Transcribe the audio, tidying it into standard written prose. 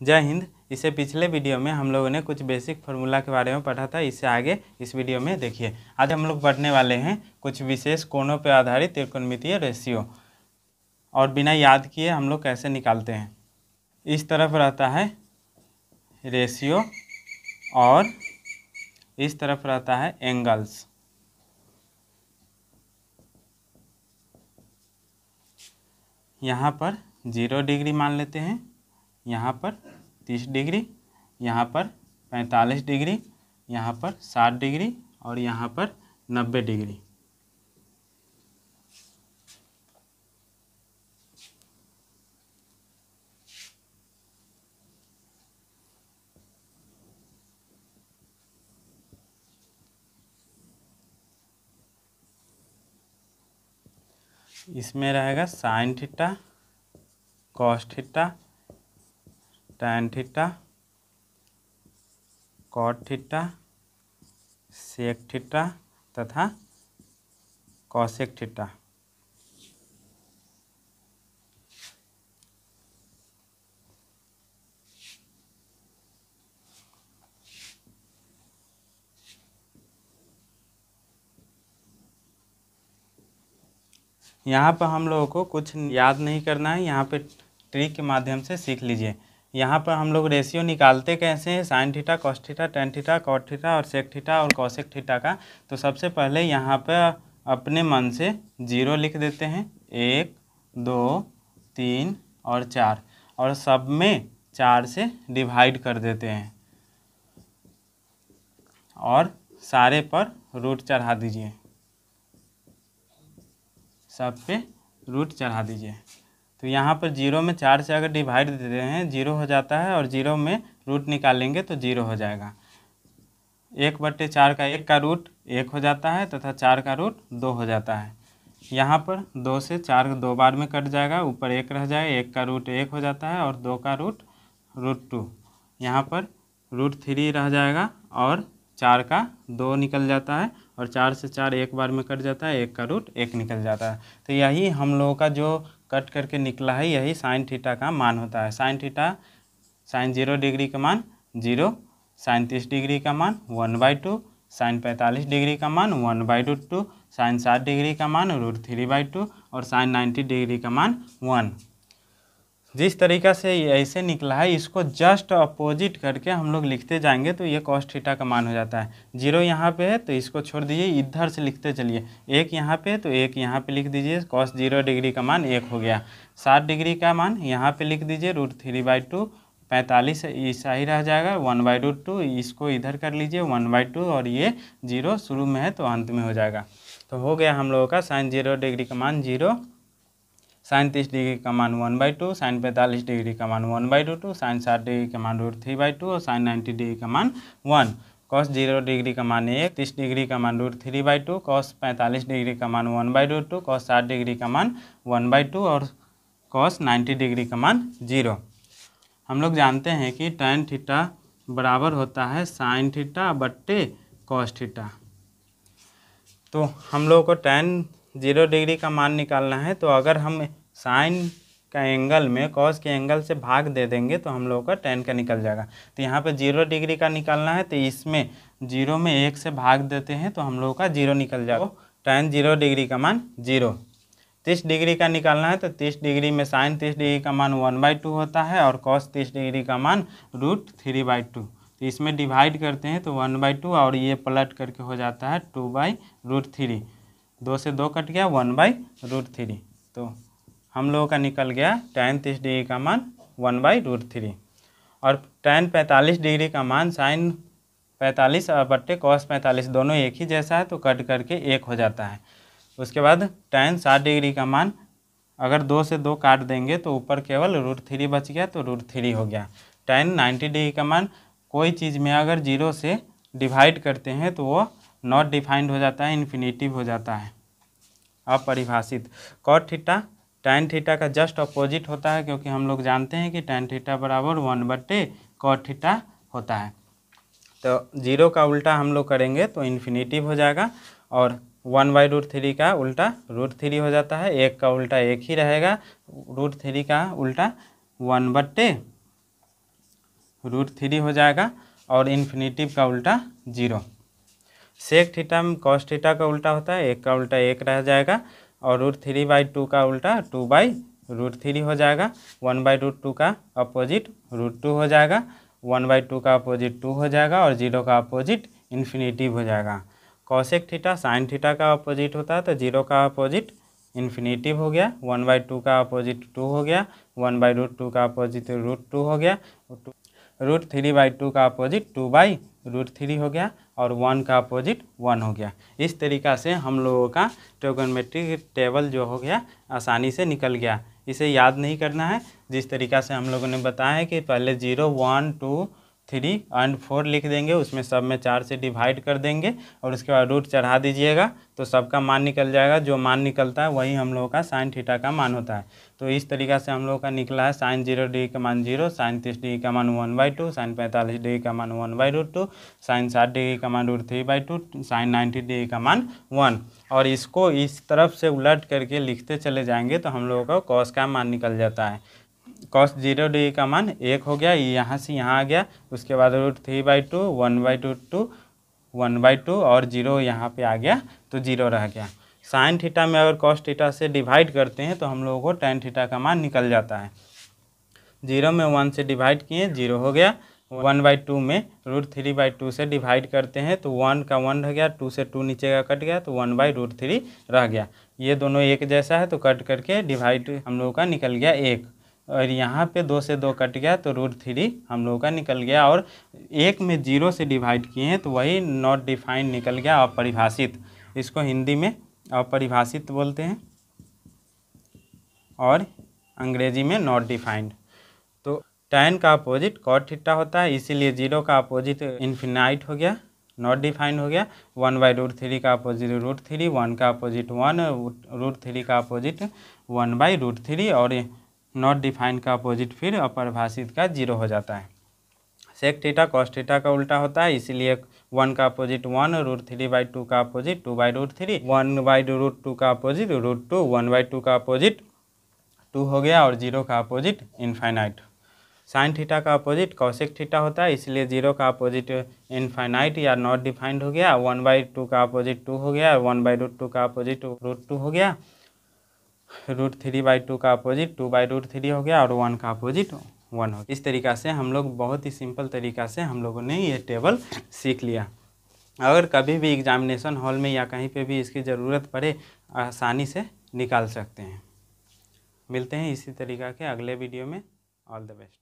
जय हिंद। इससे पिछले वीडियो में हम लोगों ने कुछ बेसिक फार्मूला के बारे में पढ़ा था। इससे आगे इस वीडियो में देखिए, आज हम लोग पढ़ने वाले हैं कुछ विशेष कोणों पर आधारित त्रिकोणमितीय रेशियो, और बिना याद किए हम लोग कैसे निकालते हैं। इस तरफ रहता है रेशियो और इस तरफ रहता है एंगल्स। यहाँ पर 0 डिग्री मान लेते हैं, यहाँ पर 30 डिग्री, यहाँ पर 45 डिग्री, यहाँ पर 60 डिग्री और यहाँ पर 90 डिग्री। इसमें रहेगा sine theta, cos theta, tan theta, cot theta, sec theta तथा कॉसेक थीटा। यहाँ पर हम लोगों को कुछ याद नहीं करना है, यहाँ पे ट्रिक के माध्यम से सीख लीजिए। यहाँ पर हम लोग रेशियो निकालते कैसे हैं, sine theta, cos theta, tan theta, cot theta और सेक थीटा और कॉसेक थीटा का। तो सबसे पहले यहाँ पर अपने मन से 0 लिख देते हैं, 1 2 3 और 4, और सब में 4 से डिवाइड कर देते हैं और सारे पर रूट चढ़ा दीजिए, सब पे रूट चढ़ा दीजिए। तो यहाँ पर 0 में 4 से अगर डिवाइड देते हैं 0 हो जाता है, और 0 में रूट निकालेंगे तो 0 हो जाएगा। 1/4 का 1 का रूट 1 हो जाता है तथा 4 का रूट 2 हो जाता है। यहाँ पर 2 से 4 2 बार में कट जाएगा, ऊपर 1 रह जाएगा, 1 का रूट 1 हो जाता है और 2 का रूट √2। यहाँ पर √3 रह जाएगा और 4 का 2 निकल जाता है, और 4 से 4 एक बार में कट जाता है, 1 का रूट 1 निकल जाता है। तो यही हम लोगों का जो कट करके निकला है, यही साइन थीटा का मान होता है। साइन थीटा, साइन 0 डिग्री का मान 0, साइन 30 डिग्री का मान 1/2, साइन 45 डिग्री का मान 1/2, साइन 60 डिग्री का मान √3/2 और साइन 90 डिग्री का मान 1। जिस तरीक़ा से ऐसे निकला है, इसको जस्ट अपोजिट करके हम लोग लिखते जाएंगे तो ये कॉस थीटा का मान हो जाता है। 0 यहाँ पे है तो इसको छोड़ दीजिए, इधर से लिखते चलिए। 1 यहाँ पे तो 1 यहाँ पे लिख दीजिए, कॉस 0 डिग्री का मान 1 हो गया। 60 डिग्री का मान यहाँ पे लिख दीजिए √3/2, 45 ऐसा ही रह जाएगा 1/2, इसको इधर कर लीजिए 1/2, और ये 0 शुरू में है तो अंत में हो जाएगा। तो हो गया हम लोगों का साइन 0 डिग्री का मान 0, साइन 30 डिग्री का मान 1/2, साइन 45 डिग्री का मान 1/2, साइन 60 डिग्री का मान √3/2 और साइन 90 डिग्री का मान 1। कॉस 0 डिग्री का मान 1, 30 डिग्री का मान √3/2, कॉस 45 डिग्री का मान 1/2, कॉस 60 डिग्री का मान 1/2 और कॉस 90 डिग्री का मान 0। हम लोग जानते हैं कि टैन थीटा बराबर होता है साइन थीटा बट्टे कॉस थीटा। तो हम लोग को टैन 0 डिग्री का मान निकालना है, तो अगर हम साइन का एंगल में कॉस के एंगल से भाग दे देंगे तो हम लोग का टैन का निकल जाएगा। तो यहाँ पे 0 डिग्री का निकालना है, तो इसमें 0 में 1 से भाग देते हैं तो हम लोग का 0 निकल जाएगा। टैन 0 डिग्री का मान 0। 30 डिग्री का निकालना है, तो 30 डिग्री में साइन 30 डिग्री का मान 1/2 होता है और कॉस 30 डिग्री का मान √3/2। तो इसमें डिवाइड करते हैं तो 1/2 और ये पलट करके हो जाता है 2/√3। 2 से 2 कट गया, 1/√3। तो हम लोगों का निकल गया टैन 30 डिग्री का मान 1/√3। और टैन 45 डिग्री का मान साइन 45 बट्टे कॉस 45 दोनों एक ही जैसा है, तो कट करके 1 हो जाता है। उसके बाद टैन 60 डिग्री का मान अगर 2 से 2 काट देंगे तो ऊपर केवल √3 बच गया, तो √3 हो गया। टैन 90 डिग्री का मान कोई चीज़ में अगर 0 से डिवाइड करते हैं तो वो नॉट डिफाइंड हो जाता है, इन्फिनिटिव हो जाता है, अपरिभाषित। कॉट थीटा टैन थीटा का जस्ट अपोजिट होता है, क्योंकि हम लोग जानते हैं कि टैन थीटा बराबर 1/cot थीटा होता है। तो 0 का उल्टा हम लोग करेंगे तो इन्फिनिटिव हो जाएगा, और 1/√3 का उल्टा √3 हो जाता है। 1 का उल्टा 1 ही रहेगा, √3 का उल्टा 1/√3 √3 हो जाएगा और इन्फिनेटिव का उल्टा 0। सेक थीटा में कॉस थीटा का उल्टा होता है, 1 का उल्टा 1 रह जाएगा और √3/2 का उल्टा 2/√3 हो जाएगा। 1/√2 का अपोजिट √2 हो जाएगा, 1/2 का अपोजिट 2 हो जाएगा और 0 का अपोजिट इन्फिनेटिव हो जाएगा। कॉसेक थीटा साइन थीटा का अपोजिट होता है तो 0 का अपोजिट इन्फिनेटिव हो गया, 1/2 का अपोजिट 2 हो गया, 1/√2 का अपोजिट √2 हो गया, √3/2 का अपोजिट 2/√3 हो गया और 1 का अपोजिट 1 हो गया। इस तरीक़ा से हम लोगों का ट्रिगोनोमेट्रिक टेबल जो हो गया आसानी से निकल गया। इसे याद नहीं करना है, जिस तरीक़ा से हम लोगों ने बताया है कि पहले 0, 1, 2, 3 एंड 4 लिख देंगे, उसमें सब में 4 से डिवाइड कर देंगे और उसके बाद रूट चढ़ा दीजिएगा तो सबका मान निकल जाएगा। जो मान निकलता है वही हम लोगों का साइन थीटा का मान होता है। तो इस तरीक़ा से हम लोगों का निकला है साइन 0 डिग्री का मान 0, साइन 30 डिग्री का मान 1/2, साइन 45 डिग्री का मान 1/√2, साइन 60 डिग्री का मान √3/2, साइन 90 डिग्री का मान 1। और इसको इस तरफ से उलट करके लिखते चले जाएंगे तो हम लोगों का कॉस का मान निकल जाता है। कॉस 0 डिग्री का मान 1 हो गया, यहाँ से यहाँ आ गया, उसके बाद √3/2, 1/2, 1/2 और 0 यहाँ पे आ गया तो 0 रह गया। साइन थीटा में अगर कॉस थीटा से डिवाइड करते हैं तो हम लोगों को टैन थीटा का मान निकल जाता है। 0 में 1 से डिवाइड किए 0 हो गया, 1/2 में √3/2 से डिवाइड करते हैं तो 1 का 1 रह गया, 2 से 2 नीचे का कट गया तो 1/√3 रह गया। ये दोनों एक जैसा है तो कट करके डिवाइड हम लोगों का निकल गया 1 और यहाँ पे 2 से 2 कट गया तो √3 हम लोगों का निकल गया। और 1 में 0 से डिवाइड किए हैं तो वही नॉट डिफाइंड निकल गया, अपरिभाषित। इसको हिंदी में अपरिभाषित बोलते हैं और अंग्रेजी में नॉट डिफाइंड। तो tan का अपोजिट cot थीटा होता है, इसीलिए 0 का अपोजिट इन्फिनाइट हो गया, नॉट डिफाइंड हो गया। 1/√3 का अपोजिट √3, 1 का अपोजिट 1, √3 का अपोजिट 1/√3 और नॉट डिफाइंड का अपोजिट फिर अपरिभाषित का 0 हो जाता है। सेक थीटा कॉस थीटा का उल्टा होता है, इसीलिए 1 का अपोजिट 1, √3/2 का अपोजिट 2/√3, 1/√2 का अपोजिट √2, 1/2 का अपोजिट 2 हो गया और 0 का अपोजिट इनफाइनाइट। साइन थीटा का अपोजिट कॉसेक थीटा होता है, इसलिए 0 का अपोजिट इनफाइनाइट या नॉट डिफाइंड हो गया, 1/2 का अपोजिट 2 हो गया, 1/√2 का अपोजिट √2 हो गया, √3/2 का अपोजिट 2/√3 हो गया और 1 का अपोजिट 1 हो गया। इस तरीक़ा से हम लोग बहुत ही सिंपल तरीक़ा से हम लोगों ने ये टेबल सीख लिया। अगर कभी भी एग्जामिनेशन हॉल में या कहीं पे भी इसकी ज़रूरत पड़े आसानी से निकाल सकते हैं। मिलते हैं इसी तरीक़ा के अगले वीडियो में। All the best.